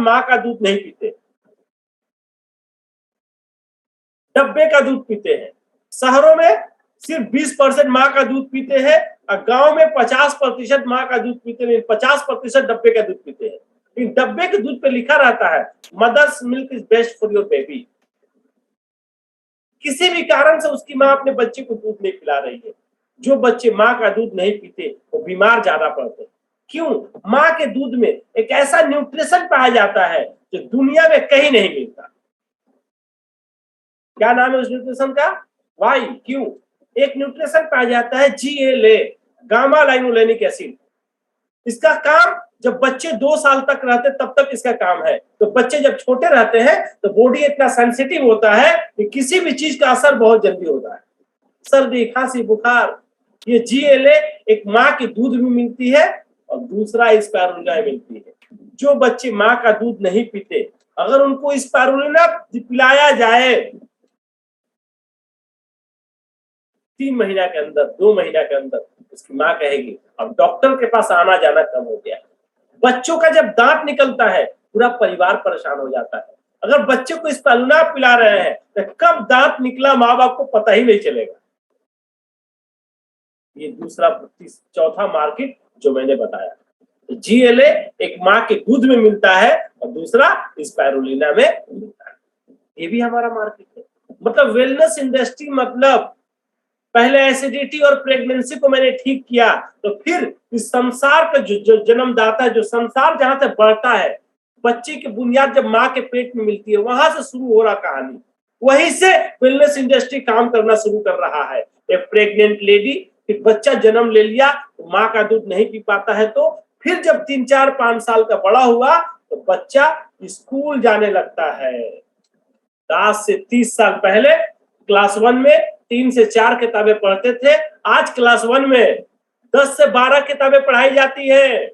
माँ का दूध नहीं पीते, डब्बे का दूध पीते हैं। शहरों में सिर्फ 20% माँ का दूध पीते हैं और गांव में 50% माँ का दूध पीते हैं, 50% डब्बे का दूध पीते हैं। लेकिन डब्बे के दूध पे लिखा रहता है mother's milk is best for your baby. किसी भी कारण से उसकी माँ अपने बच्चे को दूध नहीं पिला रही है। जो बच्चे माँ का दूध नहीं पीते वो बीमार ज्यादा पड़ते हैं। क्यों? माँ के दूध में एक ऐसा न्यूट्रिशन पाया जाता है जो दुनिया में कहीं नहीं मिलता। क्या नाम है उस न्यूट्रिशन का? वाई। क्यों? एक न्यूट्रिशन पाया जाता है GLA, गामा लाइनोलेनिक एसिड। इसका काम जब बच्चे 2 साल तक रहते तब तक इसका काम है। तो बच्चे जब छोटे रहते हैं तो बॉडी इतना सेंसिटिव होता है कि किसी भी चीज का असर बहुत जल्दी होता है। सर्दी, खांसी, बुखार, ये GLA एक माँ के दूध में मिलती है और दूसरा स्पाइरुलिना में मिलती है। जो बच्चे माँ का दूध नहीं पीते, अगर उनको स्पाइरुलिना पिलाया जाए 3 महीना के अंदर, 2 महीना के अंदर, उसकी माँ कहेगी अब डॉक्टर के पास आना जाना कम हो गया। बच्चों का जब दांत निकलता है पूरा परिवार परेशान हो जाता है। अगर बच्चे को स्पाइरुलिना पिला रहे हैं तो कब दांत निकला माँ बाप को पता ही नहीं चलेगा। ये दूसरा चौथा मार्केट जो मैंने बताया। तो GLA एक माँ के दूध में मिलता है और दूसरा स्पाइरुलिना में मिलता है। ये भी हमारा मार्केट है। मतलब वेलनेस इंडस्ट्री, मतलब पहले एसिडिटी और प्रेगनेंसी को मैंने ठीक किया तो फिर इस संसार का जो जन्मदाता, जो संसार जहां से बढ़ता है, बच्चे की बुनियाद जब माँ के पेट में मिलती है, वहां से शुरू हो रहा कहानी। वहीं से वेलनेस इंडस्ट्री काम करना शुरू कर रहा है। एक प्रेग्नेंट लेडी, फिर बच्चा जन्म ले लिया तो माँ का दूध नहीं पी पाता है, तो फिर जब 3, 4, 5 साल का बड़ा हुआ तो बच्चा स्कूल जाने लगता है। 10 से 30 साल पहले क्लास 1 में 3 से 4 किताबें पढ़ते थे, आज क्लास 1 में 10 से 12 किताबें पढ़ाई जाती है।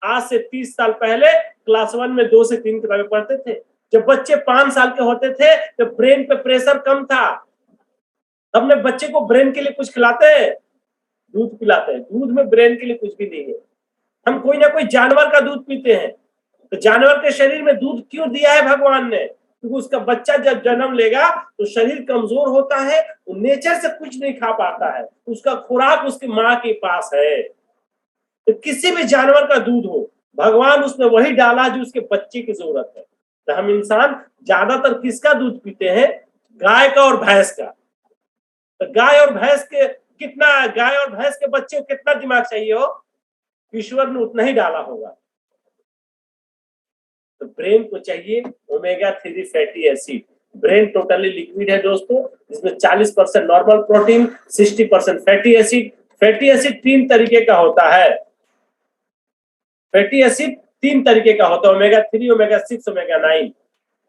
आज से 30 साल पहले क्लास 1 में 2 से 3 किताबें पढ़ते थे। जब बच्चे 5 साल के होते थे तो ब्रेन पे प्रेशर कम था। हमने बच्चे को ब्रेन के लिए कुछ खिलाते हैं, दूध पिलाते हैं। दूध में ब्रेन के लिए कुछ भी नहीं है। हम कोई ना कोई जानवर का दूध पीते हैं, तो जानवर के शरीर में दूध क्यों दिया है भगवान ने? क्योंकि उसका बच्चा जब जन्म लेगा तो शरीर कमजोर होता है, वो नेचर से कुछ नहीं खा पाता है, उसका खुराक उसकी माँ के पास है। तो किसी भी जानवर का दूध हो, भगवान उसमें वही डाला जो उसके बच्चे की जरूरत है। तो हम इंसान ज्यादातर किसका दूध पीते हैं? गाय का और भैंस का। तो गाय और भैंस के बच्चे को कितना दिमाग चाहिए हो? ईश्वर ने उतना ही डाला होगा। तो ब्रेन को चाहिए omega 3 fatty acid. Brain totally liquid है दोस्तों, इसमें 40% normal protein, 60% fatty acid. Fatty acid 3 तरीके का होता है। फैटी एसिड 3 तरीके का होता है, ओमेगा 3, ओमेगा 6, ओमेगा 9।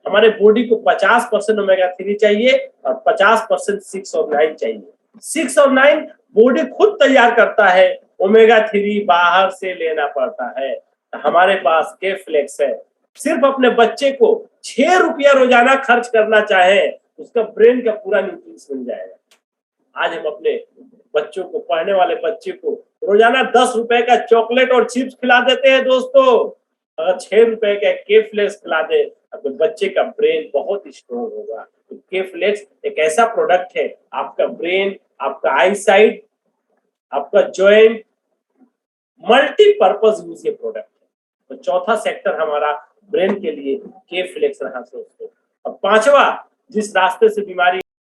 हमारे बॉडी को 50% ओमेगा 3 चाहिए और 50% 6 और 9 चाहिए। 6 और 9 बॉडी खुद तैयार करता है, ओमेगा 3 बाहर से लेना पड़ता है। हमारे पास के-फ्लेक्स है। सिर्फ अपने बच्चे को 6 रुपया रोजाना खर्च करना चाहे, उसका ब्रेन का पूरा न्यूट्रिशन मिल जाएगा। आज हम अपने बच्चों को, पढ़ने वाले बच्चे को रोजाना 10 रुपए का चॉकलेट और चिप्स खिला देते हैं दोस्तों। अगर 6 रुपए का के-फ्लेक्स खिला दे तो बच्चे का ब्रेन बहुत स्ट्रॉन्ग होगा। तो के-फ्लेक्स एक ऐसा प्रोडक्ट है, आपका ब्रेन, आपका आई साइट, आपका जॉइंट, मल्टीपर्पज यूज ये प्रोडक्ट है। तो चौथा सेक्टर हमारा ब्रेन के लिए के-फ्लेक्स रहा दोस्तों। अब 5वां, जिस रास्ते से बीमारी